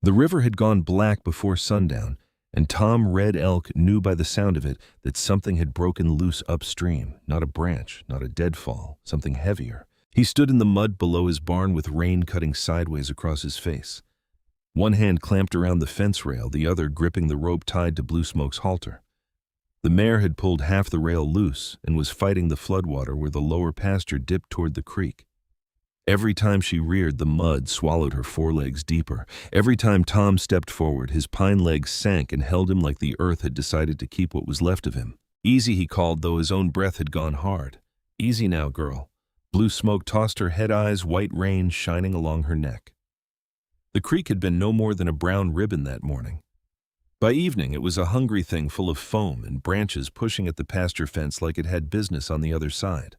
The river had gone black before sundown, and Tom Red Elk knew by the sound of it that something had broken loose upstream, not a branch, not a deadfall, something heavier. He stood in the mud below his barn with rain cutting sideways across his face. One hand clamped around the fence rail, the other gripping the rope tied to Blue Smoke's halter. The mare had pulled half the rail loose and was fighting the floodwater where the lower pasture dipped toward the creek. Every time she reared, the mud swallowed her forelegs deeper. Every time Tom stepped forward, his pine legs sank and held him like the earth had decided to keep what was left of him. Easy, he called, though his own breath had gone hard. Easy now, girl. Blue Smoke tossed her head eyes, white rain shining along her neck. The creek had been no more than a brown ribbon that morning. By evening, it was a hungry thing full of foam and branches pushing at the pasture fence like it had business on the other side.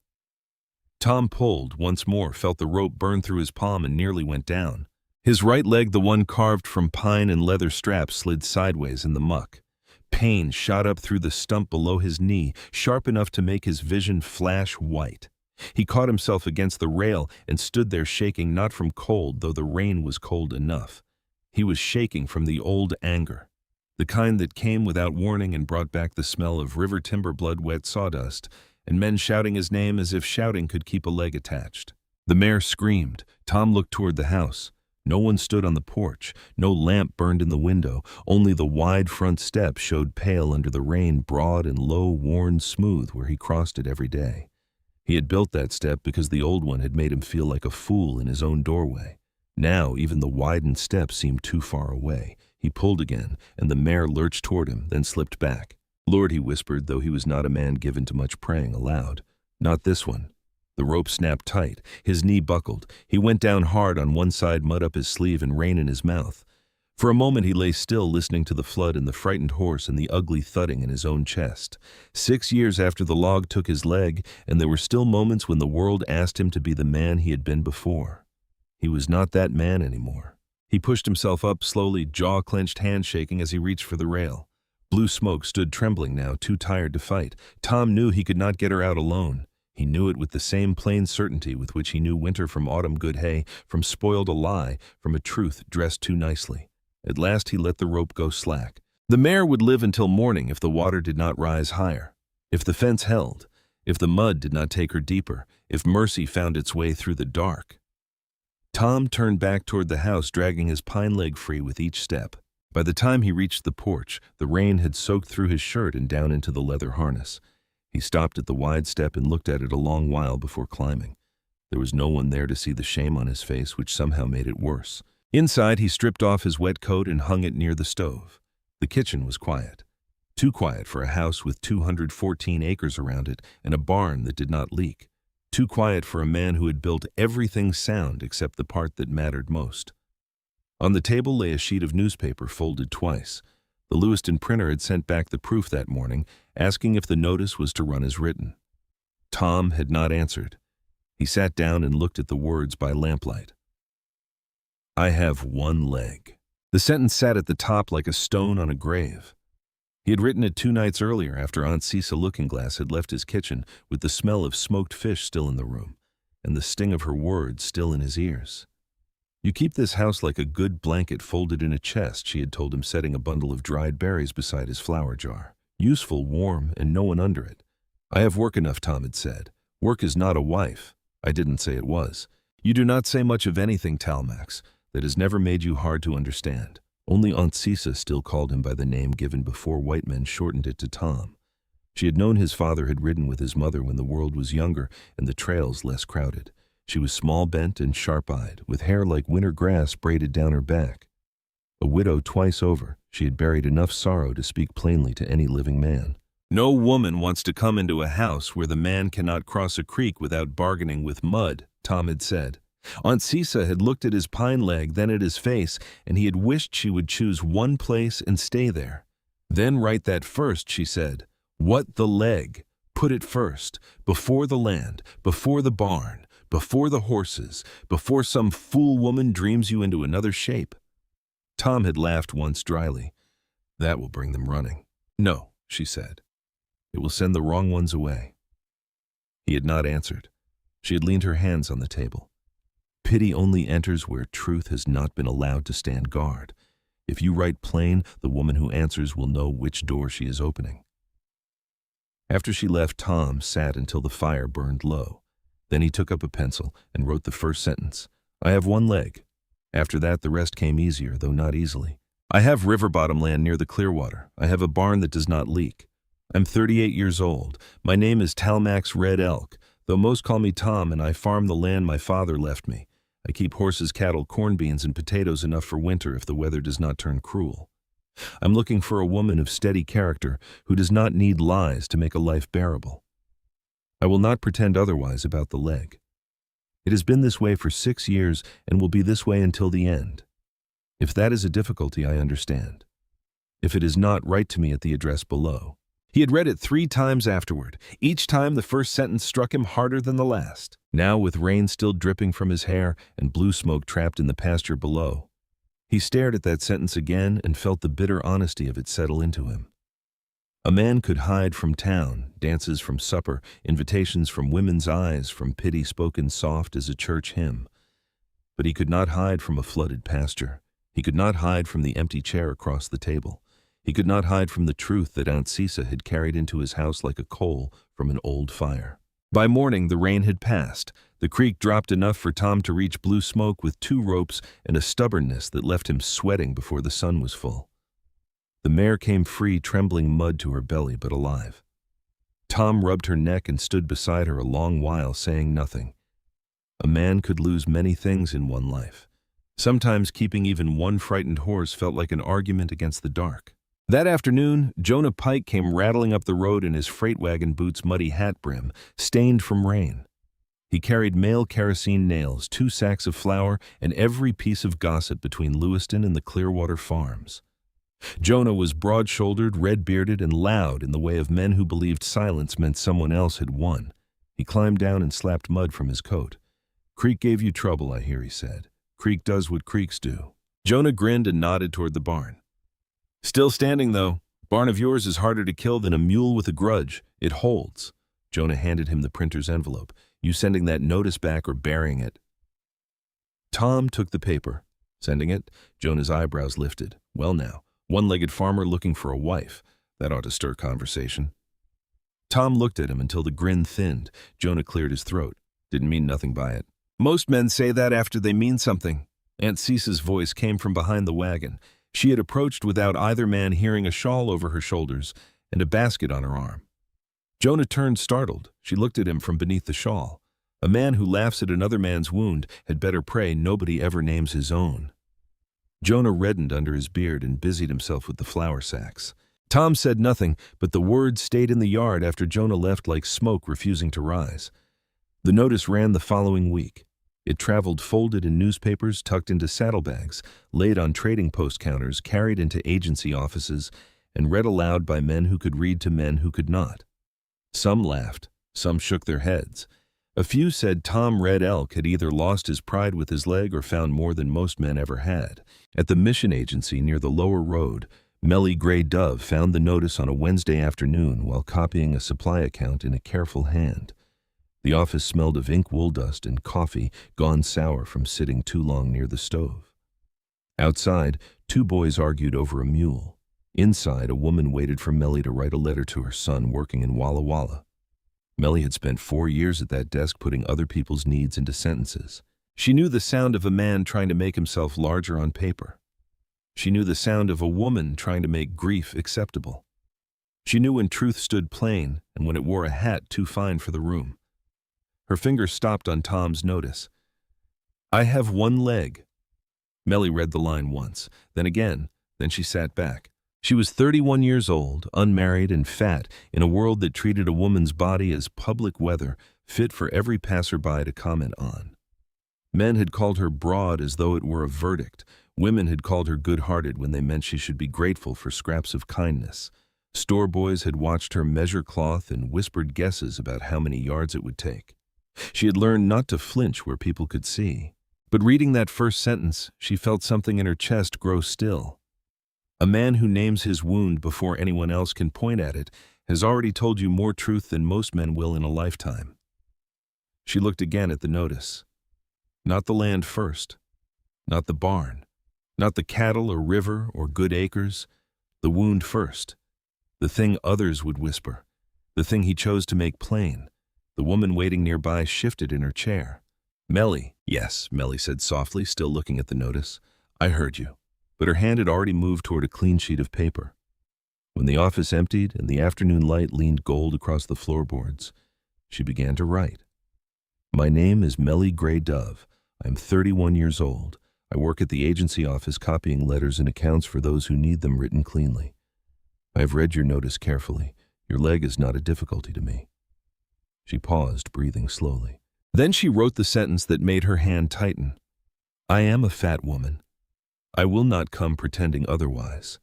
Tom pulled, once more, felt the rope burn through his palm and nearly went down. His right leg, the one carved from pine and leather straps, slid sideways in the muck. Pain shot up through the stump below his knee, sharp enough to make his vision flash white. He caught himself against the rail and stood there shaking, not from cold, though the rain was cold enough. He was shaking from the old anger, the kind that came without warning and brought back the smell of river timber blood-wet sawdust, and men shouting his name as if shouting could keep a leg attached. The mare screamed. Tom looked toward the house. No one stood on the porch. No lamp burned in the window. Only the wide front step showed pale under the rain, broad and low, worn smooth where he crossed it every day. He had built that step because the old one had made him feel like a fool in his own doorway. Now even the widened step seemed too far away. He pulled again, and the mare lurched toward him, then slipped back. "Lord," he whispered, though he was not a man given to much praying aloud. "Not this one." The rope snapped tight. His knee buckled. He went down hard on one side, mud up his sleeve and rain in his mouth. For a moment he lay still, listening to the flood and the frightened horse and the ugly thudding in his own chest. 6 years after the log took his leg, and there were still moments when the world asked him to be the man he had been before. He was not that man anymore. He pushed himself up slowly, jaw-clenched, hand shaking as he reached for the rail. Blue Smoke stood trembling now, too tired to fight. Tom knew he could not get her out alone. He knew it with the same plain certainty with which he knew winter from autumn good hay, from spoiled a lie, from a truth dressed too nicely. At last he let the rope go slack. The mare would live until morning if the water did not rise higher, if the fence held, if the mud did not take her deeper, if mercy found its way through the dark. Tom turned back toward the house, dragging his pine leg free with each step. By the time he reached the porch, the rain had soaked through his shirt and down into the leather harness. He stopped at the wide step and looked at it a long while before climbing. There was no one there to see the shame on his face, which somehow made it worse. Inside, he stripped off his wet coat and hung it near the stove. The kitchen was quiet. Too quiet for a house with 214 acres around it and a barn that did not leak. Too quiet for a man who had built everything sound except the part that mattered most. On the table lay a sheet of newspaper folded twice. The Lewiston printer had sent back the proof that morning, asking if the notice was to run as written. Tom had not answered. He sat down and looked at the words by lamplight. "I have one leg." The sentence sat at the top like a stone on a grave. He had written it 2 nights earlier after Aunt Cisa Looking-Glass had left his kitchen with the smell of smoked fish still in the room and the sting of her words still in his ears. "You keep this house like a good blanket folded in a chest," she had told him, setting a bundle of dried berries beside his flour jar. "Useful, warm, and no one under it." "I have work enough," Tom had said. "Work is not a wife." I didn't say it was. "You do not say much of anything, Talmax, that has never made you hard to understand." Only Aunt Cisa still called him by the name given before white men shortened it to Tom. She had known his father had ridden with his mother when the world was younger and the trails less crowded. She was small-bent and sharp-eyed, with hair like winter grass braided down her back. A widow twice over, she had buried enough sorrow to speak plainly to any living man. "No woman wants to come into a house where the man cannot cross a creek without bargaining with mud," Tom had said. Aunt Cisa had looked at his pine leg, then at his face, and he had wished she would choose one place and stay there. "Then write that first," she said. "What the leg? Put it first, before the land, before the barn, before the horses, before some fool woman dreams you into another shape." Tom had laughed once dryly. "That will bring them running." "No," she said. "It will send the wrong ones away." He had not answered. She had leaned her hands on the table. Pity only enters where truth has not been allowed to stand guard. If you write plain, the woman who answers will know which door she is opening. After she left, Tom sat until the fire burned low. Then he took up a pencil and wrote the first sentence. I have one leg. After that, the rest came easier, though not easily. I have river bottom land near the Clearwater. I have a barn that does not leak. I'm 38 years old. My name is Talmac's Red Elk, though most call me Tom, and I farm the land my father left me. I keep horses, cattle, corn beans, and potatoes enough for winter if the weather does not turn cruel. I'm looking for a woman of steady character who does not need lies to make a life bearable. I will not pretend otherwise about the leg. It has been this way for 6 years and will be this way until the end. If that is a difficulty, I understand. If it is not, write to me at the address below. He had read it 3 times afterward. Each time the first sentence struck him harder than the last. Now, with rain still dripping from his hair and blue smoke trapped in the pasture below, he stared at that sentence again and felt the bitter honesty of it settle into him. A man could hide from town, dances from supper, invitations from women's eyes, from pity spoken soft as a church hymn. But he could not hide from a flooded pasture. He could not hide from the empty chair across the table. He could not hide from the truth that Aunt Cisa had carried into his house like a coal from an old fire. By morning, the rain had passed. The creek dropped enough for Tom to reach blue smoke with 2 ropes and a stubbornness that left him sweating before the sun was full. The mare came free, trembling mud to her belly, but alive. Tom rubbed her neck and stood beside her a long while, saying nothing. A man could lose many things in one life. Sometimes keeping even one frightened horse felt like an argument against the dark. That afternoon, Jonah Pike came rattling up the road in his freight wagon boot's muddy hat brim, stained from rain. He carried male kerosene nails, 2 sacks of flour, and every piece of gossip between Lewiston and the Clearwater farms. Jonah was broad-shouldered, red-bearded, and loud in the way of men who believed silence meant someone else had won. He climbed down and slapped mud from his coat. Creek gave you trouble, I hear, he said. Creek does what creeks do. Jonah grinned and nodded toward the barn. Still standing, though. Barn of yours is harder to kill than a mule with a grudge. It holds. Jonah handed him the printer's envelope. You sending that notice back or burying it? Tom took the paper. Sending it? Jonah's eyebrows lifted. Well now, one-legged farmer looking for a wife. That ought to stir conversation. Tom looked at him until the grin thinned. Jonah cleared his throat. Didn't mean nothing by it. Most men say that after they mean something. Aunt Cisa's voice came from behind the wagon. She had approached without either man hearing, a shawl over her shoulders and a basket on her arm. Jonah turned startled. She looked at him from beneath the shawl. A man who laughs at another man's wound had better pray nobody ever names his own. Jonah reddened under his beard and busied himself with the flour sacks. Tom said nothing, but the words stayed in the yard after Jonah left like smoke refusing to rise. The notice ran the following week. It traveled folded in newspapers, tucked into saddlebags, laid on trading post counters, carried into agency offices, and read aloud by men who could read to men who could not. Some laughed, some shook their heads. A few said Tom Red Elk had either lost his pride with his leg or found more than most men ever had. At the mission agency near the lower road, Melly Gray Dove found the notice on a Wednesday afternoon while copying a supply account in a careful hand. The office smelled of ink, wool dust, and coffee gone sour from sitting too long near the stove. Outside, 2 boys argued over a mule. Inside, a woman waited for Melly to write a letter to her son working in Walla Walla. Melly had spent 4 years at that desk putting other people's needs into sentences. She knew the sound of a man trying to make himself larger on paper. She knew the sound of a woman trying to make grief acceptable. She knew when truth stood plain and when it wore a hat too fine for the room. Her finger stopped on Tom's notice. I have one leg. Melly read the line once, then again, then she sat back. She was 31 years old, unmarried and fat, in a world that treated a woman's body as public weather, fit for every passerby to comment on. Men had called her broad as though it were a verdict. Women had called her good-hearted when they meant she should be grateful for scraps of kindness. Store boys had watched her measure cloth and whispered guesses about how many yards it would take. She had learned not to flinch where people could see. But reading that first sentence, she felt something in her chest grow still. A man who names his wound before anyone else can point at it has already told you more truth than most men will in a lifetime. She looked again at the notice. Not the land first. Not the barn. Not the cattle or river or good acres. The wound first. The thing others would whisper. The thing he chose to make plain. The woman waiting nearby shifted in her chair. "Melly." "Yes," Melly said softly, still looking at the notice. "I heard you." But her hand had already moved toward a clean sheet of paper. When the office emptied and the afternoon light leaned gold across the floorboards, she began to write. "My name is Melly Gray Dove. I am 31 years old. I work at the agency office copying letters and accounts for those who need them written cleanly. I have read your notice carefully. Your leg is not a difficulty to me." She paused, breathing slowly. Then she wrote the sentence that made her hand tighten. "I am a fat woman. I will not come pretending otherwise."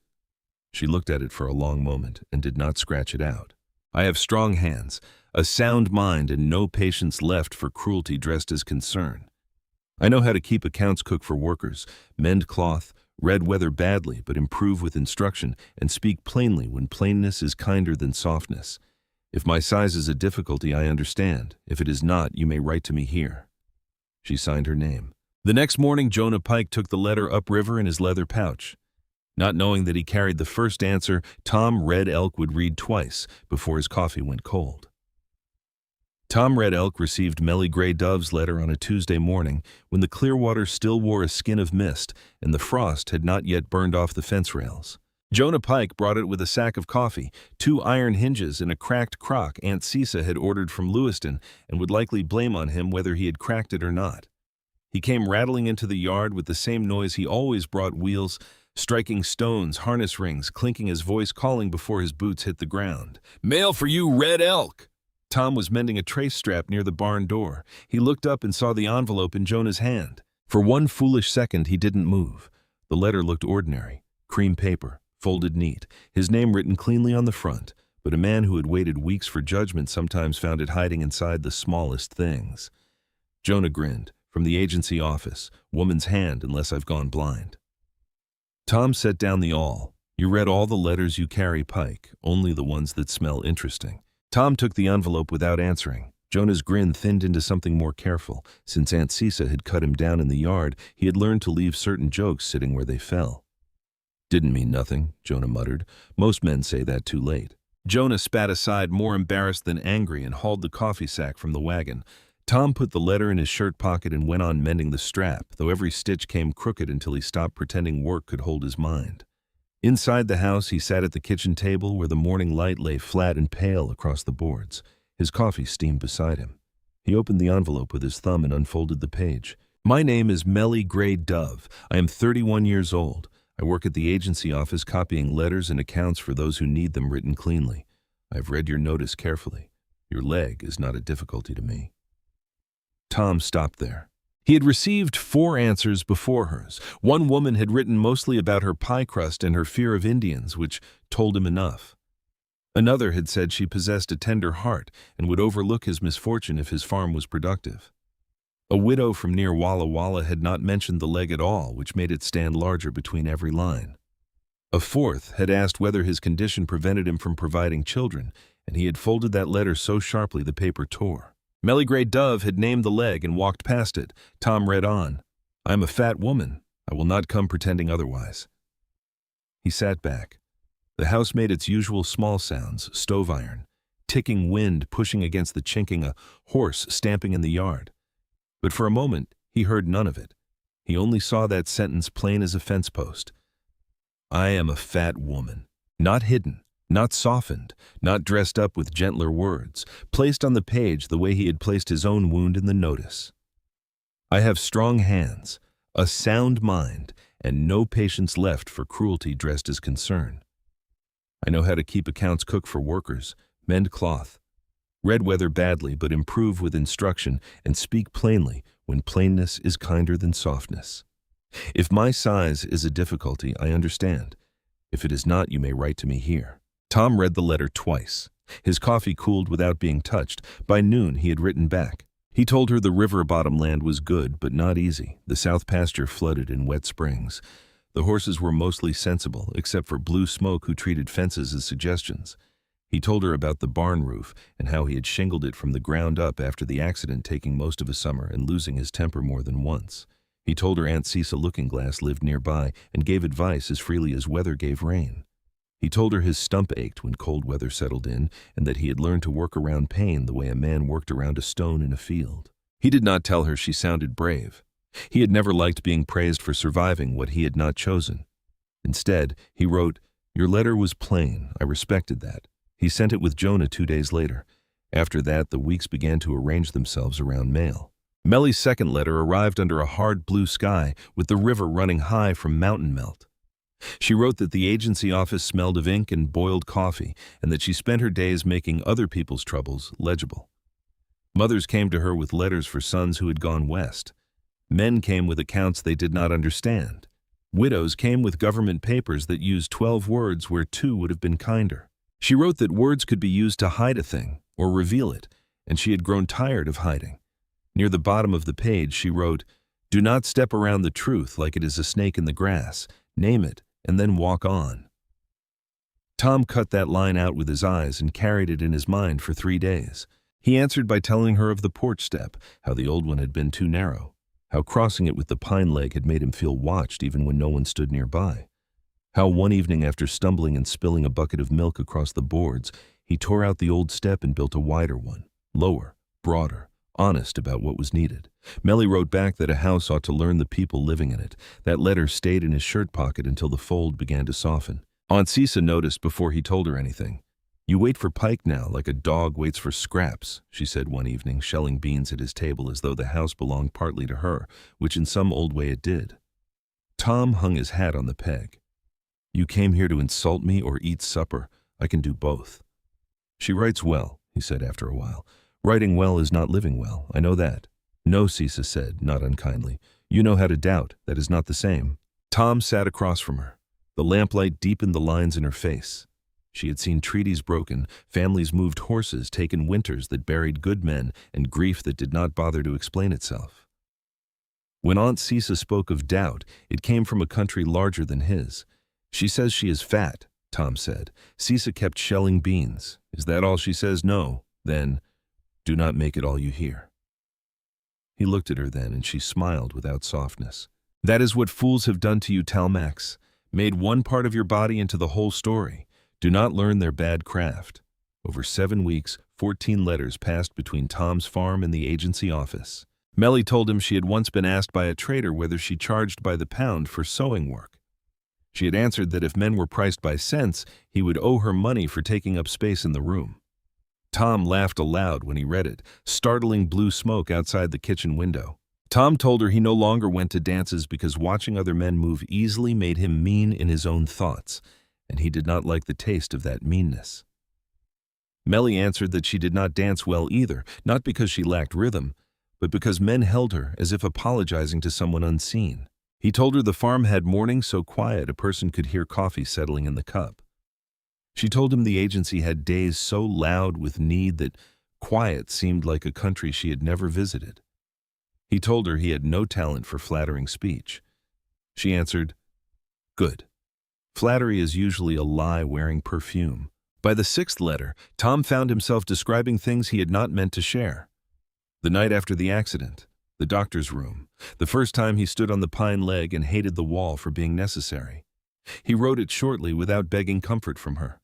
She looked at it for a long moment and did not scratch it out. "I have strong hands, a sound mind, and no patience left for cruelty dressed as concern. I know how to keep accounts, cook for workers, mend cloth, read weather badly but improve with instruction, and speak plainly when plainness is kinder than softness. If my size is a difficulty, I understand. If it is not, you may write to me here." She signed her name. The next morning, Jonah Pike took the letter upriver in his leather pouch. Not knowing that he carried the first answer Tom Red Elk would read twice before his coffee went cold. Tom Red Elk received Melly Gray Dove's letter on a Tuesday morning when the Clearwater still wore a skin of mist and the frost had not yet burned off the fence rails. Jonah Pike brought it with a sack of coffee, 2 iron hinges, and a cracked crock Aunt Cisa had ordered from Lewiston and would likely blame on him whether he had cracked it or not. He came rattling into the yard with the same noise he always brought: wheels striking stones, harness rings, clinking, his voice calling before his boots hit the ground. "Mail for you, Red Elk!" Tom was mending a trace strap near the barn door. He looked up and saw the envelope in Jonah's hand. For one foolish second, he didn't move. The letter looked ordinary. Cream paper, folded neat, his name written cleanly on the front, but a man who had waited weeks for judgment sometimes found it hiding inside the smallest things. Jonah grinned. "From the agency office. Woman's hand, unless I've gone blind." Tom set down the awl. "You read all the letters you carry, Pike, only the ones that smell interesting." Tom took the envelope without answering. Jonah's grin thinned into something more careful. Since Aunt Cisa had cut him down in the yard, he had learned to leave certain jokes sitting where they fell. "Didn't mean nothing," Jonah muttered. "Most men say that too late." Jonah spat aside, more embarrassed than angry, and hauled the coffee sack from the wagon. Tom put the letter in his shirt pocket and went on mending the strap, though every stitch came crooked until he stopped pretending work could hold his mind. Inside the house, he sat at the kitchen table where the morning light lay flat and pale across the boards. His coffee steamed beside him. He opened the envelope with his thumb and unfolded the page. "My name is Melly Gray Dove. I am 31 years old. I work at the agency office copying letters and accounts for those who need them written cleanly. I've read your notice carefully. Your leg is not a difficulty to me." Tom stopped there. He had received 4 answers before hers. One woman had written mostly about her pie crust and her fear of Indians, which told him enough. Another had said she possessed a tender heart and would overlook his misfortune if his farm was productive. A widow from near Walla Walla had not mentioned the leg at all, which made it stand larger between every line. A fourth had asked whether his condition prevented him from providing children, and he had folded that letter so sharply the paper tore. Melly Gray Dove had named the leg and walked past it. Tom read on. "I am a fat woman. I will not come pretending otherwise." He sat back. The house made its usual small sounds: stove iron, ticking wind pushing against the chinking, a horse stamping in the yard. But for a moment, he heard none of it. He only saw that sentence plain as a fence post. "I am a fat woman." Not hidden, not softened, not dressed up with gentler words, placed on the page the way he had placed his own wound in the notice. "I have strong hands, a sound mind, and no patience left for cruelty dressed as concern. I know how to keep accounts, cook for workers, mend cloth, read weather badly but improve with instruction, and speak plainly when plainness is kinder than softness. If my size is a difficulty, I understand. If it is not, you may write to me here." Tom read the letter twice. His coffee cooled without being touched. By noon, he had written back. He told her the river bottom land was good, but not easy. The south pasture flooded in wet springs. The horses were mostly sensible, except for Blue Smoke, who treated fences as suggestions. He told her about the barn roof and how he had shingled it from the ground up after the accident, taking most of a summer and losing his temper more than once. He told her Aunt Cisa Looking-Glass lived nearby and gave advice as freely as weather gave rain. He told her his stump ached when cold weather settled in and that he had learned to work around pain the way a man worked around a stone in a field. He did not tell her she sounded brave. He had never liked being praised for surviving what he had not chosen. Instead, he wrote, "Your letter was plain. I respected that." He sent it with Jonah 2 days later. After that, the weeks began to arrange themselves around mail. Mellie's second letter arrived under a hard blue sky with the river running high from mountain melt. She wrote that the agency office smelled of ink and boiled coffee and that she spent her days making other people's troubles legible. Mothers came to her with letters for sons who had gone west. Men came with accounts they did not understand. Widows came with government papers that used 12 words where 2 would have been kinder. She wrote that words could be used to hide a thing or reveal it, and she had grown tired of hiding. Near the bottom of the page, she wrote, "Do not step around the truth like it is a snake in the grass. Name it, and then walk on." Tom cut that line out with his eyes and carried it in his mind for 3 days. He answered by telling her of the porch step, how the old one had been too narrow, how crossing it with the pine leg had made him feel watched even when no one stood nearby, how one evening after stumbling and spilling a bucket of milk across the boards, he tore out the old step and built a wider one, lower, broader, honest about what was needed. Mellie wrote back that a house ought to learn the people living in it. That letter stayed in his shirt pocket until the fold began to soften. Aunt Cisa noticed before he told her anything. "You wait for Pike now like a dog waits for scraps," she said one evening, shelling beans at his table as though the house belonged partly to her, which in some old way it did. Tom hung his hat on the peg. "You came here to insult me or eat supper. I can do both." "She writes well," he said after a while. "Writing well is not living well, I know that." "No," Cisa said, not unkindly. "You know how to doubt. That is not the same." Tom sat across from her. The lamplight deepened the lines in her face. She had seen treaties broken, families moved, horses taken, winters that buried good men, and grief that did not bother to explain itself. When Aunt Cisa spoke of doubt, it came from a country larger than his. "She says she is fat," Tom said. Cisa kept shelling beans. "Is that all she says?" "No." "Then, do not make it all you hear." He looked at her then, and she smiled without softness. "That is what fools have done to you, Talmax. Made one part of your body into the whole story. Do not learn their bad craft." Over 7 weeks, 14 letters passed between Tom's farm and the agency office. Mellie told him she had once been asked by a trader whether she charged by the pound for sewing work. She had answered that if men were priced by cents, he would owe her money for taking up space in the room. Tom laughed aloud when he read it, startling blue smoke outside the kitchen window. Tom told her he no longer went to dances because watching other men move easily made him mean in his own thoughts, and he did not like the taste of that meanness. Mellie answered that she did not dance well either, not because she lacked rhythm, but because men held her as if apologizing to someone unseen. He told her the farm had mornings so quiet a person could hear coffee settling in the cup. She told him the agency had days so loud with need that quiet seemed like a country she had never visited. He told her he had no talent for flattering speech. She answered, "Good. Flattery is usually a lie wearing perfume." By the 6th letter, Tom found himself describing things he had not meant to share. The night after the accident, the doctor's room, the first time he stood on the pine leg and hated the wall for being necessary. He wrote it shortly without begging comfort from her.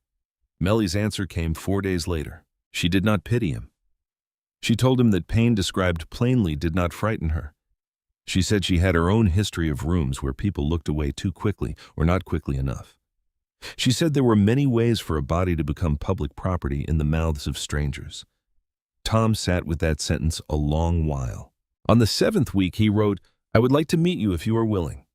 Mellie's answer came 4 days later. She did not pity him. She told him that pain described plainly did not frighten her. She said she had her own history of rooms where people looked away too quickly or not quickly enough. She said there were many ways for a body to become public property in the mouths of strangers. Tom sat with that sentence a long while. On the 7th week, he wrote, "I would like to meet you if you are willing.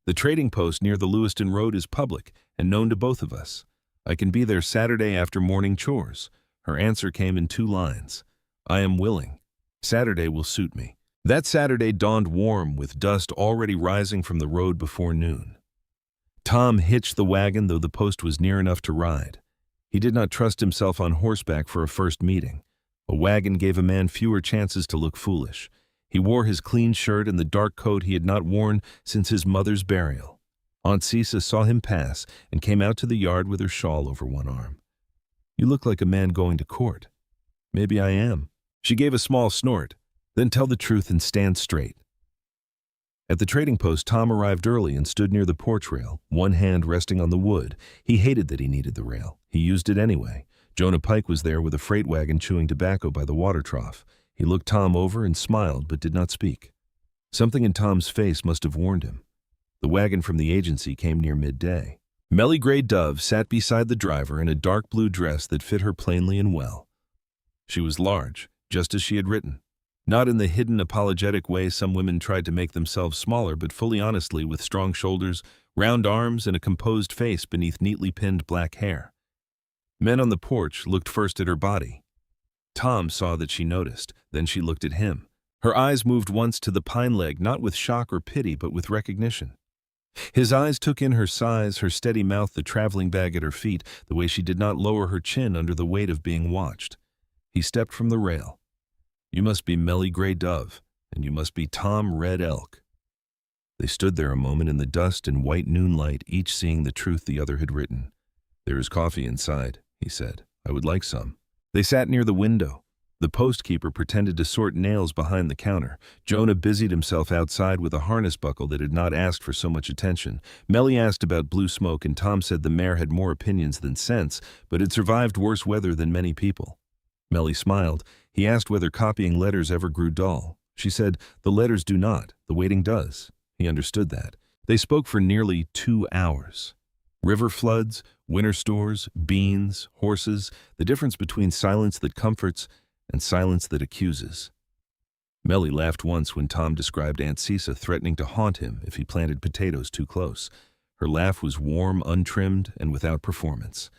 The trading post near the Lewiston Road is public and known to both of us. I can be there Saturday after morning chores." Her answer came in 2 lines. "I am willing. Saturday will suit me." That Saturday dawned warm with dust already rising from the road before noon. Tom hitched the wagon, though the post was near enough to ride. He did not trust himself on horseback for a first meeting. A wagon gave a man fewer chances to look foolish. He wore his clean shirt and the dark coat he had not worn since his mother's burial. Aunt Cisa saw him pass and came out to the yard with her shawl over one arm. "You look like a man going to court." "Maybe I am." She gave a small snort. "Then tell the truth and stand straight." At the trading post, Tom arrived early and stood near the porch rail, one hand resting on the wood. He hated that he needed the rail. He used it anyway. Jonah Pike was there with a freight wagon chewing tobacco by the water trough. He looked Tom over and smiled but did not speak. Something in Tom's face must have warned him. The wagon from the agency came near midday. Melly Gray Dove sat beside the driver in a dark blue dress that fit her plainly and well. She was large, just as she had written. Not in the hidden, apologetic way some women tried to make themselves smaller, but fully honestly, with strong shoulders, round arms, and a composed face beneath neatly pinned black hair. Men on the porch looked first at her body. Tom saw that she noticed, then she looked at him. Her eyes moved once to the pine leg, not with shock or pity, but with recognition. His eyes took in her size, her steady mouth, the traveling bag at her feet, the way she did not lower her chin under the weight of being watched. He stepped from the rail. "You must be Melly Gray Dove, and you must be Tom Red Elk." They stood there a moment in the dust and white noonlight, each seeing the truth the other had written. "There is coffee inside," he said. "I would like some." They sat near the window. The postkeeper pretended to sort nails behind the counter. Jonah busied himself outside with a harness buckle that had not asked for so much attention. Melly asked about blue smoke, and Tom said the mare had more opinions than sense, but had survived worse weather than many people. Melly smiled. He asked whether copying letters ever grew dull. She said, "The letters do not, the waiting does." He understood that. They spoke for nearly 2 hours. River floods, winter stores, beans, horses, the difference between silence that comforts and silence that accuses. Melly laughed once when Tom described Aunt Cisa threatening to haunt him if he planted potatoes too close. Her laugh was warm, untrimmed, and without performance.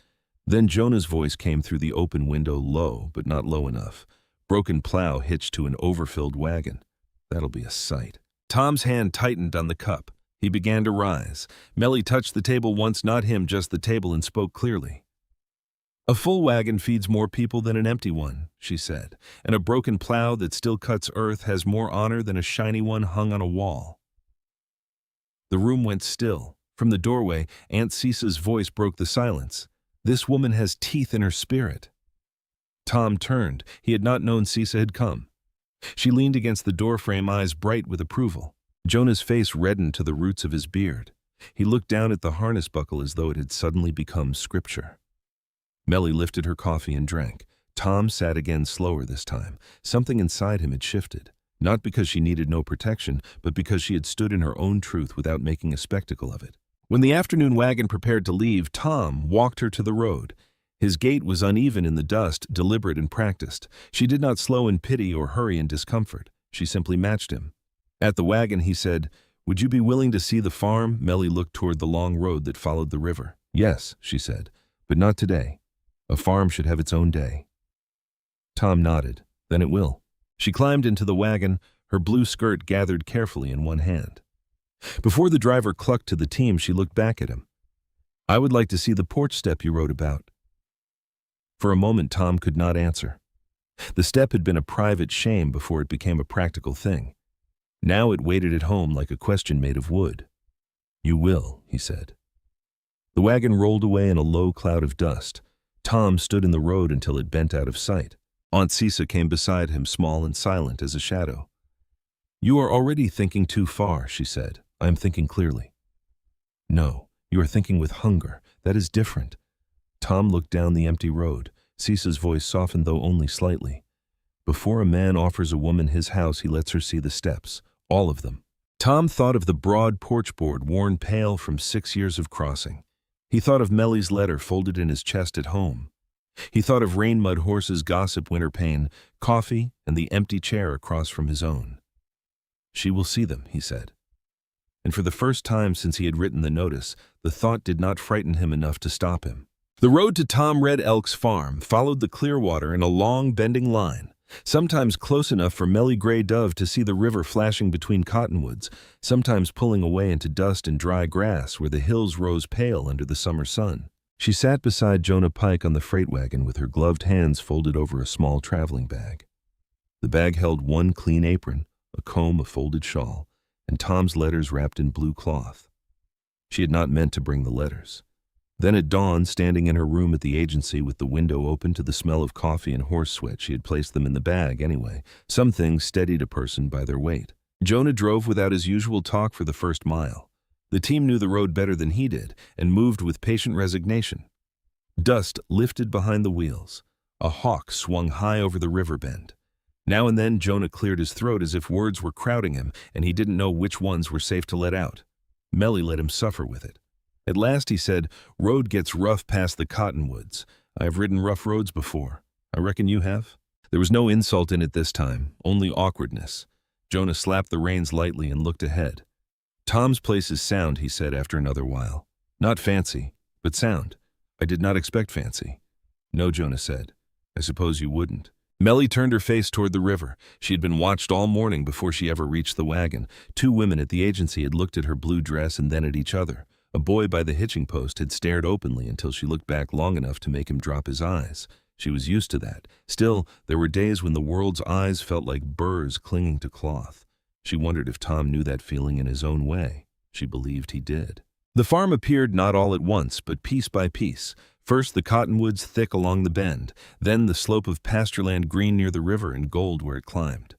Then Jonah's voice came through the open window, low, but not low enough. Broken plow hitched to an overfilled wagon. That'll be a sight. Tom's hand tightened on the cup. He began to rise. Melly touched the table once, not him, just the table, and spoke clearly. "A full wagon feeds more people than an empty one," she said, "and a broken plow that still cuts earth has more honor than a shiny one hung on a wall." The room went still. From the doorway, Aunt Cisa's voice broke the silence. "This woman has teeth in her spirit." Tom turned. He had not known Cisa had come. She leaned against the doorframe, eyes bright with approval. Jonah's face reddened to the roots of his beard. He looked down at the harness buckle as though it had suddenly become scripture. Melly lifted her coffee and drank. Tom sat again, slower this time. Something inside him had shifted, not because she needed no protection, but because she had stood in her own truth without making a spectacle of it. When the afternoon wagon prepared to leave, Tom walked her to the road. His gait was uneven in the dust, deliberate and practiced. She did not slow in pity or hurry in discomfort. She simply matched him. At the wagon, he said, "Would you be willing to see the farm?" Melly looked toward the long road that followed the river. "Yes," she said, "but not today. A farm should have its own day." Tom nodded. "Then it will." She climbed into the wagon, her blue skirt gathered carefully in one hand. Before the driver clucked to the team, she looked back at him. "I would like to see the porch step you wrote about." For a moment, Tom could not answer. The step had been a private shame before it became a practical thing. Now it waited at home like a question made of wood. "You will," he said. The wagon rolled away in a low cloud of dust. Tom stood in the road until it bent out of sight. Aunt Cisa came beside him, small and silent as a shadow. "You are already thinking too far," she said. "I am thinking clearly." "No, you are thinking with hunger. That is different." Tom looked down the empty road. Cisa's voice softened, though only slightly. "Before a man offers a woman his house, he lets her see the steps. All of them." Tom thought of the broad porch board worn pale from 6 years of crossing. He thought of Melly's letter folded in his chest at home. He thought of Rain-Mud Horse's gossip winter pain, coffee, and the empty chair across from his own. "She will see them," he said. And for the first time since he had written the notice, the thought did not frighten him enough to stop him. The road to Tom Red Elk's farm followed the Clearwater in a long, bending line, sometimes close enough for Melly Gray Dove to see the river flashing between cottonwoods, sometimes pulling away into dust and dry grass where the hills rose pale under the summer sun. She sat beside Jonah Pike on the freight wagon with her gloved hands folded over a small traveling bag. The bag held one clean apron, a comb, a folded shawl, and Tom's letters wrapped in blue cloth. She had not meant to bring the letters. Then at dawn, standing in her room at the agency with the window open to the smell of coffee and horse sweat, she had placed them in the bag anyway. Some things steadied a person by their weight. Jonah drove without his usual talk for the first mile. The team knew the road better than he did and moved with patient resignation. Dust lifted behind the wheels. A hawk swung high over the river bend. Now and then Jonah cleared his throat as if words were crowding him and he didn't know which ones were safe to let out. Melly let him suffer with it. At last he said, "Road gets rough past the cottonwoods. I've ridden rough roads before. I reckon you have?" There was no insult in it this time, only awkwardness. Jonah slapped the reins lightly and looked ahead. "Tom's place is sound," he said after another while. "Not fancy, but sound. I did not expect fancy." "No," Jonah said. "I suppose you wouldn't." Melly turned her face toward the river. She had been watched all morning before she ever reached the wagon. Two women at the agency had looked at her blue dress and then at each other. A boy by the hitching post had stared openly until she looked back long enough to make him drop his eyes. She was used to that. Still, there were days when the world's eyes felt like burrs clinging to cloth. She wondered if Tom knew that feeling in his own way. She believed he did. The farm appeared not all at once, but piece by piece. First the cottonwoods thick along the bend, then the slope of pastureland green near the river and gold where it climbed.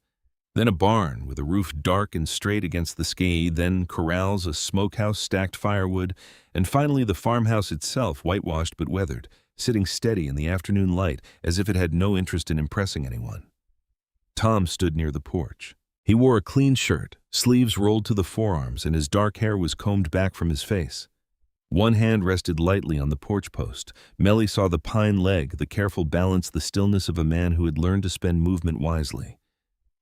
Then a barn with a roof dark and straight against the sky, then corrals, a smokehouse, stacked firewood, and finally the farmhouse itself, whitewashed but weathered, sitting steady in the afternoon light as if it had no interest in impressing anyone. Tom stood near the porch. He wore a clean shirt, sleeves rolled to the forearms, and his dark hair was combed back from his face. One hand rested lightly on the porch post. Melly saw the pine leg, the careful balance, the stillness of a man who had learned to spend movement wisely.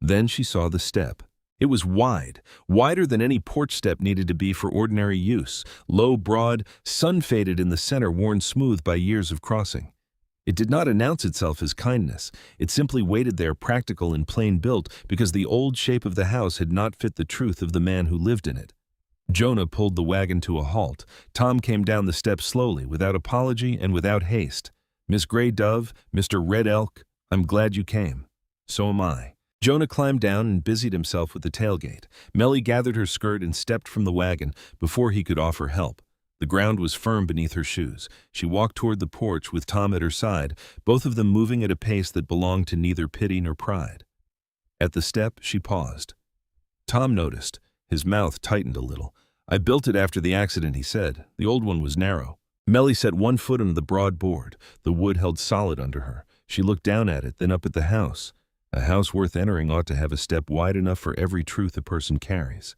Then she saw the step. It was wide, wider than any porch step needed to be for ordinary use, low, broad, sun-faded in the center, worn smooth by years of crossing. It did not announce itself as kindness. It simply waited there, practical and plain built, because the old shape of the house had not fit the truth of the man who lived in it. Jonah pulled the wagon to a halt. Tom came down the steps slowly, without apology and without haste. "Miss Gray Dove, Mr. Red Elk, I'm glad you came." "So am I." Jonah climbed down and busied himself with the tailgate. Melly gathered her skirt and stepped from the wagon before he could offer help. The ground was firm beneath her shoes. She walked toward the porch with Tom at her side, both of them moving at a pace that belonged to neither pity nor pride. At the step, she paused. Tom noticed. His mouth tightened a little. "I built it after the accident," he said. "The old one was narrow." Melly set one foot on the broad board. The wood held solid under her. She looked down at it, then up at the house. A house worth entering ought to have a step wide enough for every truth a person carries.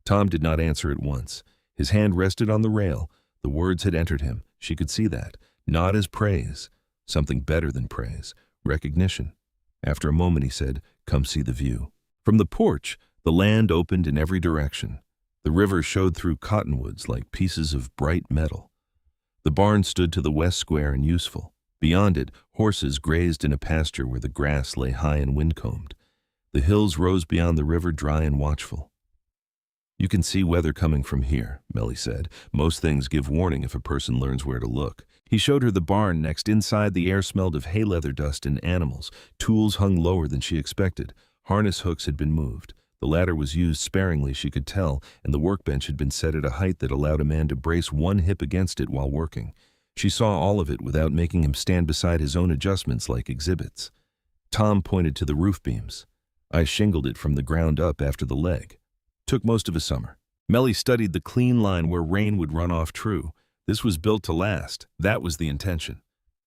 Tom did not answer at once. His hand rested on the rail. The words had entered him. She could see that. Not as praise. Something better than praise. Recognition. After a moment he said, "Come see the view." From the porch, the land opened in every direction. The river showed through cottonwoods like pieces of bright metal. The barn stood to the west square and useful. Beyond it, horses grazed in a pasture where the grass lay high and wind-combed. The hills rose beyond the river, dry and watchful. "You can see weather coming from here," Melly said. "Most things give warning if a person learns where to look." He showed her the barn next. Inside, the air smelled of hay leather dust and animals. Tools hung lower than she expected. Harness hooks had been moved. The ladder was used sparingly, she could tell, and the workbench had been set at a height that allowed a man to brace one hip against it while working. She saw all of it without making him stand beside his own adjustments like exhibits. Tom pointed to the roof beams. "I shingled it from the ground up after the leg. Took most of a summer." Melly studied the clean line where rain would run off true. This was built to last. That was the intention.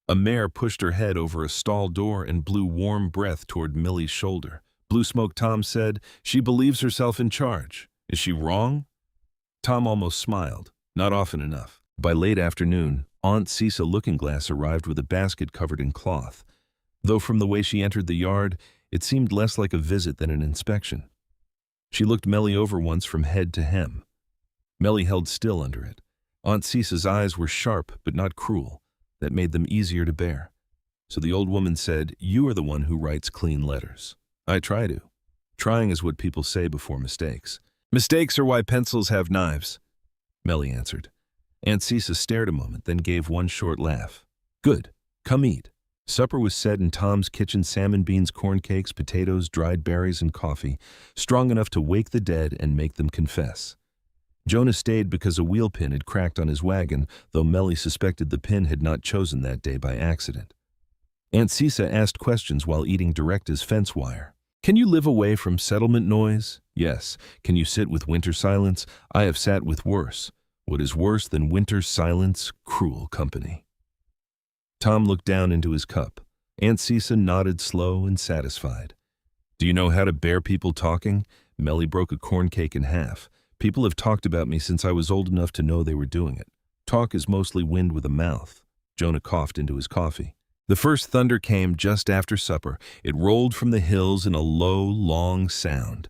A mare pushed her head over a stall door and blew warm breath toward Milly's shoulder. "Blue smoke," Tom said. "She believes herself in charge. Is she wrong?" Tom almost smiled. Not often enough. By late afternoon, Aunt Cisa Looking-Glass arrived with a basket covered in cloth. Though from the way she entered the yard, it seemed less like a visit than an inspection. She looked Melly over once from head to hem. Melly held still under it. Aunt Cisa's eyes were sharp but not cruel. That made them easier to bear. So the old woman said, "You are the one who writes clean letters." "I try to. Trying is what people say before mistakes." "Mistakes are why pencils have knives," Melly answered. Aunt Cisa stared a moment, then gave one short laugh. "Good. Come eat." Supper was set in Tom's kitchen: salmon, beans, corn cakes, potatoes, dried berries, and coffee, strong enough to wake the dead and make them confess. Jonah stayed because a wheel pin had cracked on his wagon, though Melly suspected the pin had not chosen that day by accident. Aunt Cisa asked questions while eating direct as fence wire. Can you live away from settlement noise? Yes. Can you sit with winter silence? I have sat with worse. What is worse than winter silence? Cruel company. Tom looked down into his cup. Aunt Cisa nodded slow and satisfied. Do you know how to bear people talking? Melly broke a corn cake in half. People have talked about me since I was old enough to know they were doing it. Talk is mostly wind with a mouth. Jonah coughed into his coffee. The first thunder came just after supper. It rolled from the hills in a low, long sound.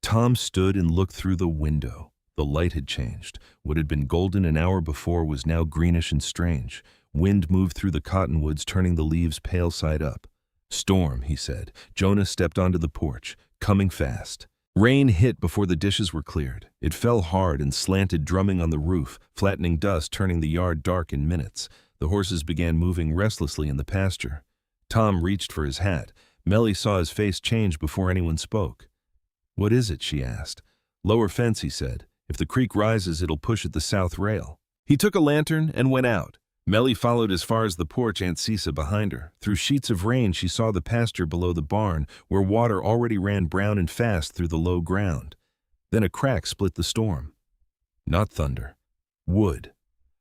Tom stood and looked through the window. The light had changed. What had been golden an hour before was now greenish and strange. Wind moved through the cottonwoods, turning the leaves pale side up. Storm, he said. Jonah stepped onto the porch, coming fast. Rain hit before the dishes were cleared. It fell hard and slanted, drumming on the roof, flattening dust, turning the yard dark in minutes. The horses began moving restlessly in the pasture. Tom reached for his hat. Melly saw his face change before anyone spoke. What is it? She asked. Lower fence, he said. If the creek rises, it'll push at the south rail. He took a lantern and went out. Melly followed as far as the porch, Aunt Cisa behind her. Through sheets of rain, she saw the pasture below the barn, where water already ran brown and fast through the low ground. Then a crack split the storm. Not thunder. Wood.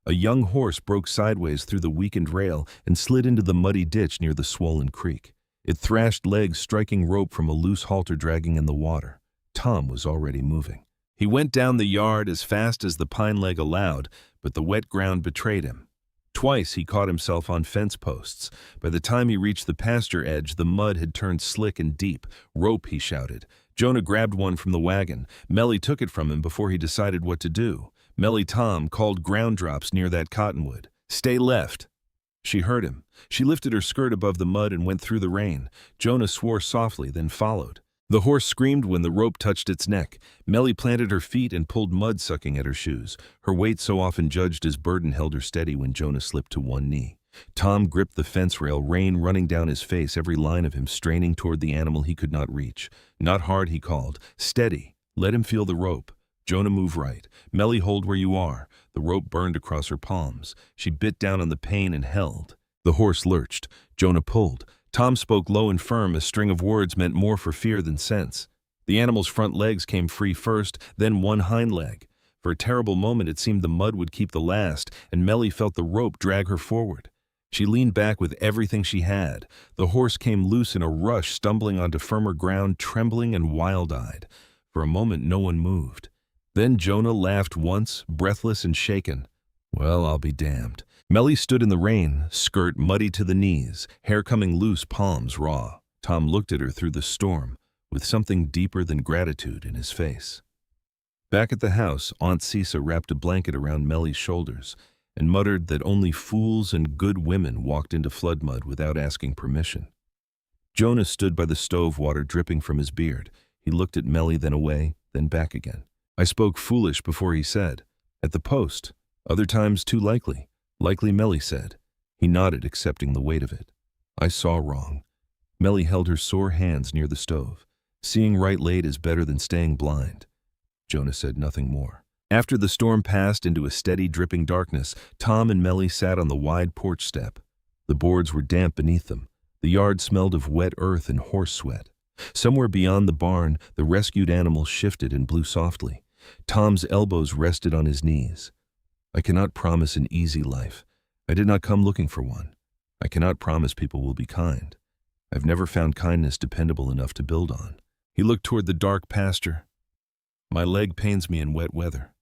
A young horse broke sideways through the weakened rail and slid into the muddy ditch near the swollen creek. It thrashed legs, striking rope from a loose halter dragging in the water. Tom was already moving. He went down the yard as fast as the pine leg allowed, but the wet ground betrayed him. Twice he caught himself on fence posts. By the time he reached the pasture edge, the mud had turned slick and deep. Rope, he shouted. Jonah grabbed one from the wagon. Melly took it from him before he decided what to do. Melly Tom called ground drops near that cottonwood. Stay left. She heard him. She lifted her skirt above the mud and went through the rain. Jonah swore softly, then followed. The horse screamed when the rope touched its neck. Melly planted her feet and pulled mud sucking at her shoes. Her weight, so often judged as burden, held her steady when Jonah slipped to one knee. Tom gripped the fence rail, rain running down his face, every line of him straining toward the animal he could not reach. Not hard, he called. Steady. Let him feel the rope. Jonah, move right. Melly, hold where you are. The rope burned across her palms. She bit down on the pain and held. The horse lurched. Jonah pulled. Tom spoke low and firm. A string of words meant more for fear than sense. The animal's front legs came free first, then one hind leg. For a terrible moment it seemed the mud would keep the last, and Melly felt the rope drag her forward. She leaned back with everything she had. The horse came loose in a rush, stumbling onto firmer ground, trembling and wild-eyed. For a moment no one moved. Then Jonah laughed once, breathless and shaken. Well, I'll be damned. Melly stood in the rain, skirt muddy to the knees, hair coming loose, palms raw. Tom looked at her through the storm, with something deeper than gratitude in his face. Back at the house, Aunt Cisa wrapped a blanket around Melly's shoulders and muttered that only fools and good women walked into flood mud without asking permission. Jonah stood by the stove, water dripping from his beard. He looked at Melly, then away, then back again. I spoke foolish before, he said. At the post. Other times too likely. Likely, Melly said. He nodded, accepting the weight of it. I saw wrong. Melly held her sore hands near the stove. Seeing right late is better than staying blind. Jonah said nothing more. After the storm passed into a steady, dripping darkness, Tom and Melly sat on the wide porch step. The boards were damp beneath them. The yard smelled of wet earth and horse sweat. Somewhere beyond the barn, the rescued animal shifted and blew softly. Tom's elbows rested on his knees. I cannot promise an easy life. I did not come looking for one. I cannot promise people will be kind. I've never found kindness dependable enough to build on. He looked toward the dark pasture. My leg pains me in wet weather.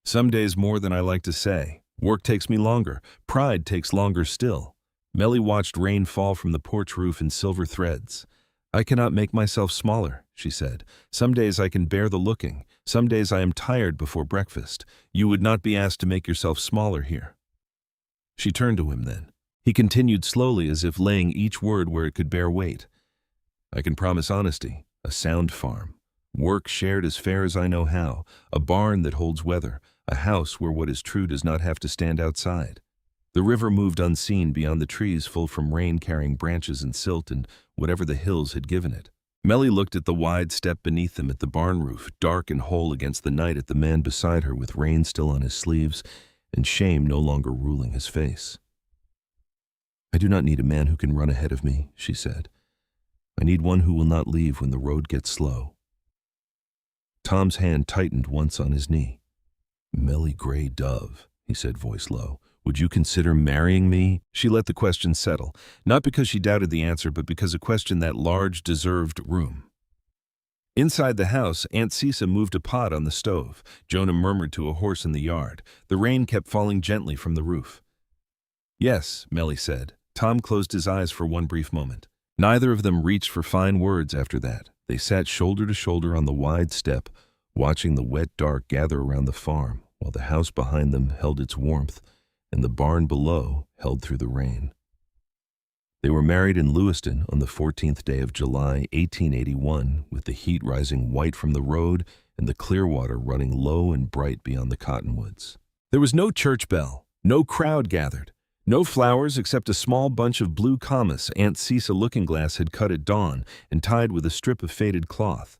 Some days more than I like to say. Work takes me longer. Pride takes longer still. Melly watched rain fall from the porch roof in silver threads. I cannot make myself smaller, she said. Some days I can bear the looking. Some days I am tired before breakfast. You would not be asked to make yourself smaller here. She turned to him then. He continued slowly, as if laying each word where it could bear weight. I can promise honesty, a sound farm, work shared as fair as I know how, a barn that holds weather, a house where what is true does not have to stand outside. The river moved unseen beyond the trees, full from rain carrying branches and silt and whatever the hills had given it. Melly looked at the wide step beneath them, at the barn roof, dark and whole against the night, at the man beside her with rain still on his sleeves and shame no longer ruling his face. I do not need a man who can run ahead of me, she said. I need one who will not leave when the road gets slow. Tom's hand tightened once on his knee. Melly Gray Dove, he said, voice low. Would you consider marrying me? She let the question settle, not because she doubted the answer, but because a question that large deserved room. Inside the house, Aunt Cisa moved a pot on the stove. Jonah murmured to a horse in the yard. The rain kept falling gently from the roof. Yes, Melly said. Tom closed his eyes for one brief moment. Neither of them reached for fine words after that. They sat shoulder to shoulder on the wide step, watching the wet dark gather around the farm, while the house behind them held its warmth, and the barn below held through the rain. They were married in Lewiston on the 14th day of July, 1881, with the heat rising white from the road and the clear water running low and bright beyond the cottonwoods. There was no church bell, no crowd gathered, no flowers except a small bunch of blue camas Aunt Cisa Looking-Glass had cut at dawn and tied with a strip of faded cloth.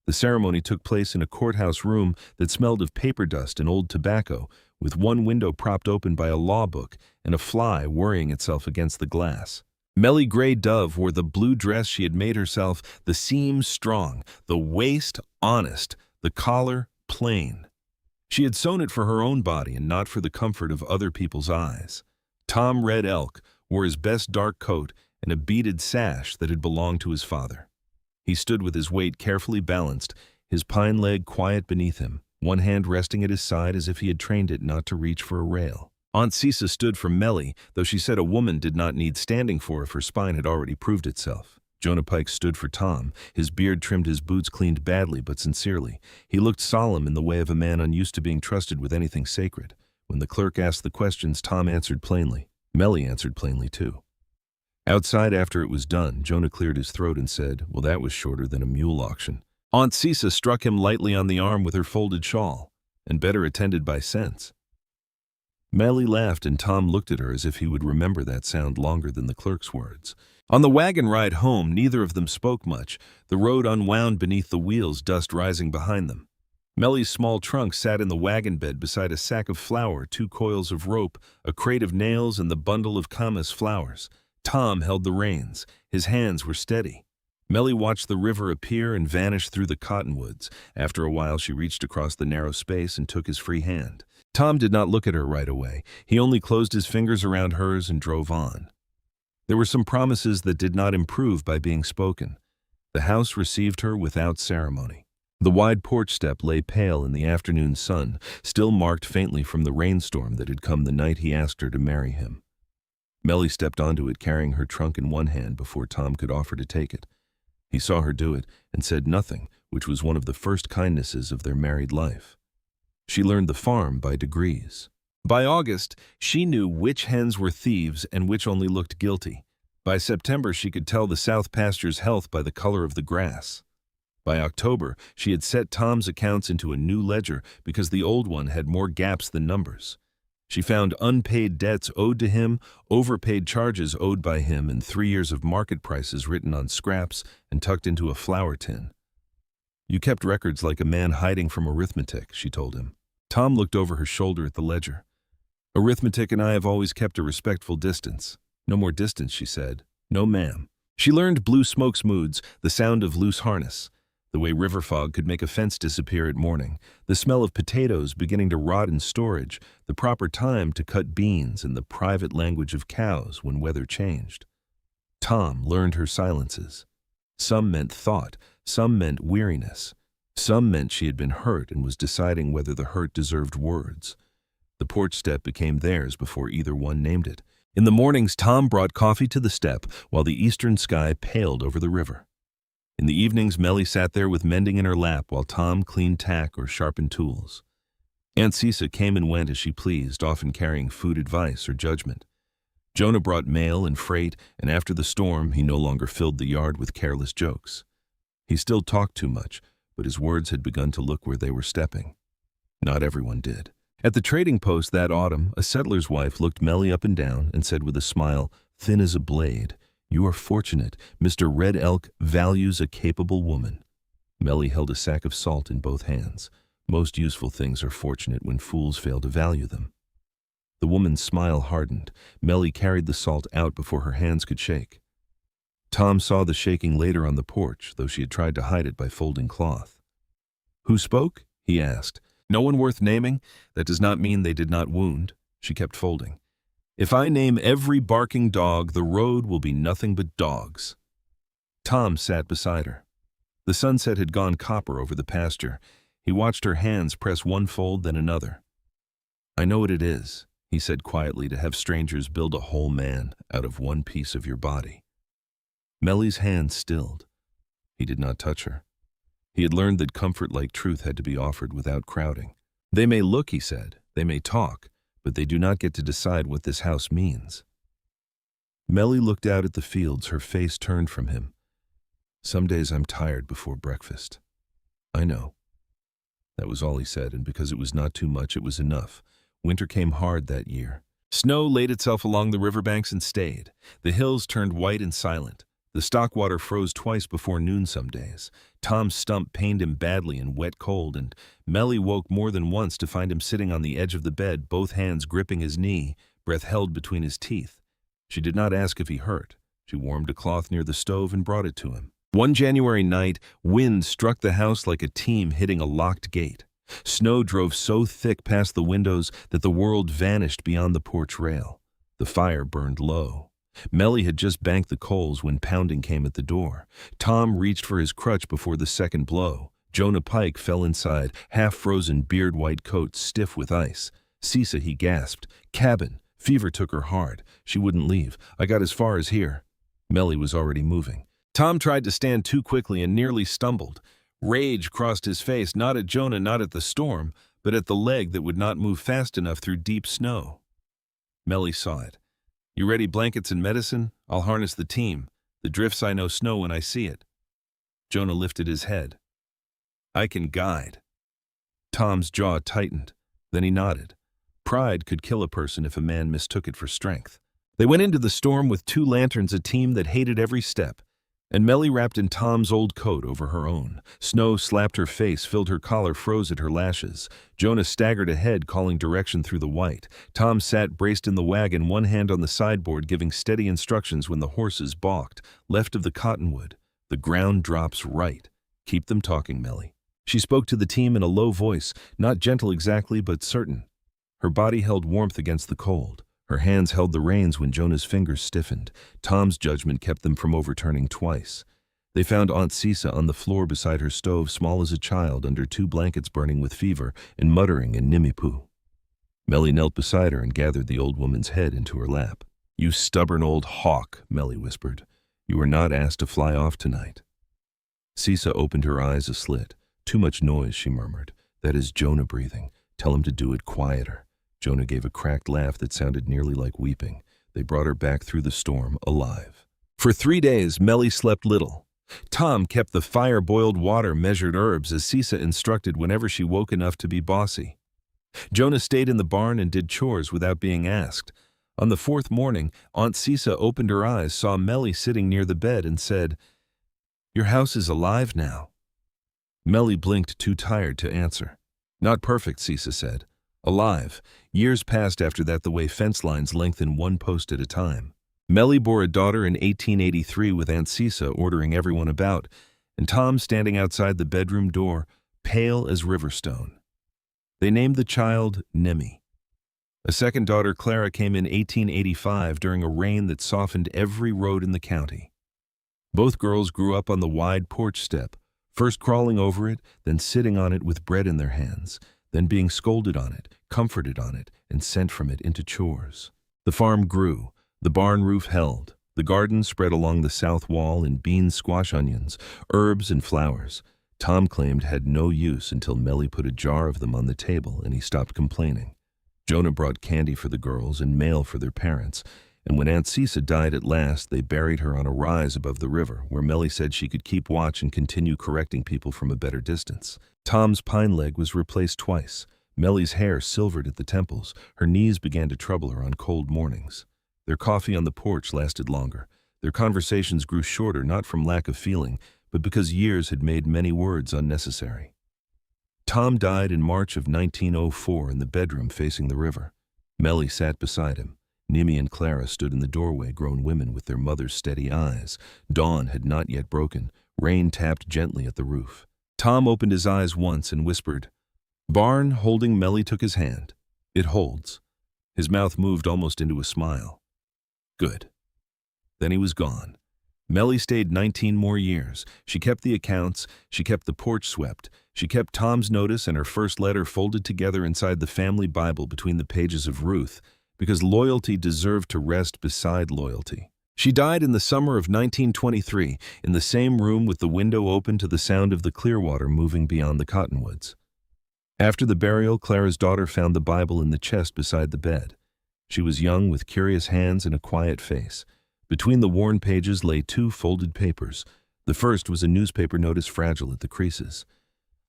The ceremony took place in a courthouse room that smelled of paper dust and old tobacco, with one window propped open by a law book and a fly worrying itself against the glass. Melly Gray Dove wore the blue dress she had made herself, the seams strong, the waist honest, the collar plain. She had sewn it for her own body and not for the comfort of other people's eyes. Tom Red Elk wore his best dark coat and a beaded sash that had belonged to his father. He stood with his weight carefully balanced, his pine leg quiet beneath him, one hand resting at his side as if he had trained it not to reach for a rail. Aunt Cisa stood for Melly, though she said a woman did not need standing for if her spine had already proved itself. Jonah Pike stood for Tom. His beard trimmed, his boots cleaned badly but sincerely. He looked solemn in the way of a man unused to being trusted with anything sacred. When the clerk asked the questions, Tom answered plainly. Melly answered plainly too. Outside, after it was done, Jonah cleared his throat and said, well, that was shorter than a mule auction. Aunt Cisa struck him lightly on the arm with her folded shawl, and better attended by sense. Melly laughed, and Tom looked at her as if he would remember that sound longer than the clerk's words. On the wagon ride home, neither of them spoke much. The road unwound beneath the wheels, dust rising behind them. Melly's small trunk sat in the wagon bed beside a sack of flour, 2 coils of rope, a crate of nails, and the bundle of camas flowers. Tom held the reins. His hands were steady. Melly watched the river appear and vanish through the cottonwoods. After a while, she reached across the narrow space and took his free hand. Tom did not look at her right away. He only closed his fingers around hers and drove on. There were some promises that did not improve by being spoken. The house received her without ceremony. The wide porch step lay pale in the afternoon sun, still marked faintly from the rainstorm that had come the night he asked her to marry him. Melly stepped onto it, carrying her trunk in one hand before Tom could offer to take it. He saw her do it and said nothing, which was one of the first kindnesses of their married life. She learned the farm by degrees. By August, she knew which hens were thieves and which only looked guilty. By September, she could tell the south pasture's health by the color of the grass. By October, she had set Tom's accounts into a new ledger because the old one had more gaps than numbers. She found unpaid debts owed to him, overpaid charges owed by him, and 3 years of market prices written on scraps and tucked into a flour tin. You kept records like a man hiding from arithmetic, she told him. Tom looked over her shoulder at the ledger. Arithmetic and I have always kept a respectful distance. No more distance, she said. No, ma'am. She learned blue smoke's moods, the sound of loose harness, the way river fog could make a fence disappear at morning, the smell of potatoes beginning to rot in storage, the proper time to cut beans, and the private language of cows when weather changed. Tom learned her silences. Some meant thought, some meant weariness. Some meant she had been hurt and was deciding whether the hurt deserved words. The porch step became theirs before either one named it. In the mornings, Tom brought coffee to the step while the eastern sky paled over the river. In the evenings, Melly sat there with mending in her lap while Tom cleaned tack or sharpened tools. Aunt Cisa came and went as she pleased, often carrying food advice or judgment. Jonah brought mail and freight, and after the storm, he no longer filled the yard with careless jokes. He still talked too much, but his words had begun to look where they were stepping. Not everyone did. At the trading post that autumn, a settler's wife looked Melly up and down and said with a smile, thin as a blade, "You are fortunate. Mr. Red Elk values a capable woman." Melly held a sack of salt in both hands. Most useful things are fortunate when fools fail to value them. The woman's smile hardened. Melly carried the salt out before her hands could shake. Tom saw the shaking later on the porch, though she had tried to hide it by folding cloth. "Who spoke?" he asked. "No one worth naming? That does not mean they did not wound." She kept folding. "If I name every barking dog, the road will be nothing but dogs." Tom sat beside her. The sunset had gone copper over the pasture. He watched her hands press one fold, then another. "I know what it is," he said quietly, "to have strangers build a whole man out of one piece of your body." Mellie's hand stilled. He did not touch her. He had learned that comfort like truth had to be offered without crowding. "They may look," he said, "they may talk, but they do not get to decide what this house means." Mellie looked out at the fields, her face turned from him. "Some days I'm tired before breakfast." "I know." That was all he said, and because it was not too much, it was enough. Winter came hard that year. Snow laid itself along the riverbanks and stayed. The hills turned white and silent. The stock water froze twice before noon some days. Tom's stump pained him badly in wet cold, and Mellie woke more than once to find him sitting on the edge of the bed, both hands gripping his knee, breath held between his teeth. She did not ask if he hurt. She warmed a cloth near the stove and brought it to him. One January night, wind struck the house like a team hitting a locked gate. Snow drove so thick past the windows that the world vanished beyond the porch rail. The fire burned low. Mellie had just banked the coals when pounding came at the door. Tom reached for his crutch before the second blow. Jonah Pike fell inside, half-frozen beard-white coat stiff with ice. "Cisa," he gasped. "Cabin. Fever took her hard. She wouldn't leave. I got as far as here." Mellie was already moving. Tom tried to stand too quickly and nearly stumbled. Rage crossed his face, not at Jonah, not at the storm, but at the leg that would not move fast enough through deep snow. Mellie saw it. "You ready blankets and medicine? I'll harness the team. The drifts I know snow when I see it." Jonah lifted his head. "I can guide." Tom's jaw tightened. Then he nodded. Pride could kill a person if a man mistook it for strength. They went into the storm with 2 lanterns, a team that hated every step. And Mellie wrapped in Tom's old coat over her own. Snow slapped her face, filled her collar, froze at her lashes. Jonah staggered ahead, calling direction through the white. Tom sat braced in the wagon, one hand on the sideboard, giving steady instructions when the horses balked. Left of the cottonwood. "The ground drops right. Keep them talking, Mellie." She spoke to the team in a low voice, not gentle exactly, but certain. Her body held warmth against the cold. Her hands held the reins when Jonah's fingers stiffened. Tom's judgment kept them from overturning twice. They found Aunt Cisa on the floor beside her stove, small as a child, under 2 blankets burning with fever, and muttering in Nimipu. Mellie knelt beside her and gathered the old woman's head into her lap. "You stubborn old hawk," Mellie whispered. "You were not asked to fly off tonight." Cisa opened her eyes a slit. "Too much noise," she murmured. "That is Jonah breathing. Tell him to do it quieter." Jonah gave a cracked laugh that sounded nearly like weeping. They brought her back through the storm, alive. For 3 days, Mellie slept little. Tom kept the fire-boiled water, measured herbs, as Cisa instructed whenever she woke enough to be bossy. Jonah stayed in the barn and did chores without being asked. On the 4th morning, Aunt Cisa opened her eyes, saw Mellie sitting near the bed, and said, "Your house is alive now." Mellie blinked, too tired to answer. "Not perfect," Cisa said. "Alive." Years passed after that, the way fence lines lengthen one post at a time. Mellie bore a daughter in 1883 with Aunt Cisa ordering everyone about, and Tom standing outside the bedroom door, pale as riverstone. They named the child Nemi. A second daughter, Clara, came in 1885 during a rain that softened every road in the county. Both girls grew up on the wide porch step, first crawling over it, then sitting on it with bread in their hands, then being scolded on it, comforted on it, and sent from it into chores. The farm grew. The barn roof held. The garden spread along the south wall in beans, squash, onions, herbs, and flowers. Tom claimed had no use until Mellie put a jar of them on the table, and he stopped complaining. Jonah brought candy for the girls and mail for their parents, and when Aunt Cisa died at last, they buried her on a rise above the river, where Mellie said she could keep watch and continue correcting people from a better distance. Tom's pine leg was replaced twice. Mellie's hair silvered at the temples. Her knees began to trouble her on cold mornings. Their coffee on the porch lasted longer. Their conversations grew shorter, not from lack of feeling, but because years had made many words unnecessary. Tom died in March of 1904 in the bedroom facing the river. Mellie sat beside him. Nimi and Clara stood in the doorway, grown women with their mother's steady eyes. Dawn had not yet broken. Rain tapped gently at the roof. Tom opened his eyes once and whispered. Barn, holding Melly, took his hand. It holds. His mouth moved almost into a smile. Good. Then he was gone. Melly stayed 19 more years. She kept the accounts, she kept the porch swept, she kept Tom's notice and her first letter folded together inside the family Bible between the pages of Ruth, because loyalty deserved to rest beside loyalty. She died in the summer of 1923, in the same room with the window open to the sound of the Clearwater moving beyond the cottonwoods. After the burial, Clara's daughter found the Bible in the chest beside the bed. She was young, with curious hands and a quiet face. Between the worn pages lay 2 folded papers. The first was a newspaper notice, fragile at the creases.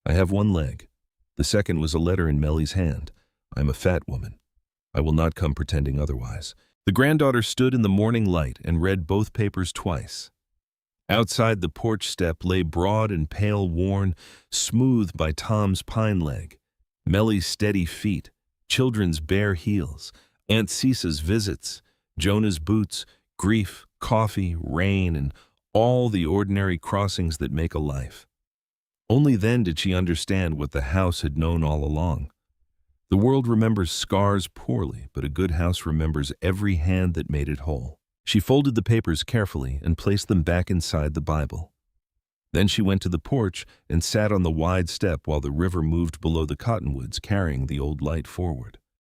I have 1 leg. The second was a letter in Melly's hand. I'm a fat woman. I will not come pretending otherwise. The granddaughter stood in the morning light and read both papers twice. Outside the porch step lay broad and pale, worn, smooth by Tom's pine leg, Melly's steady feet, children's bare heels, Aunt Cisa's visits, Jonah's boots, grief, coffee, rain, and all the ordinary crossings that make a life. Only then did she understand what the house had known all along. The world remembers scars poorly, but a good house remembers every hand that made it whole. She folded the papers carefully and placed them back inside the Bible. Then she went to the porch and sat on the wide step while the river moved below the cottonwoods, carrying the old light forward.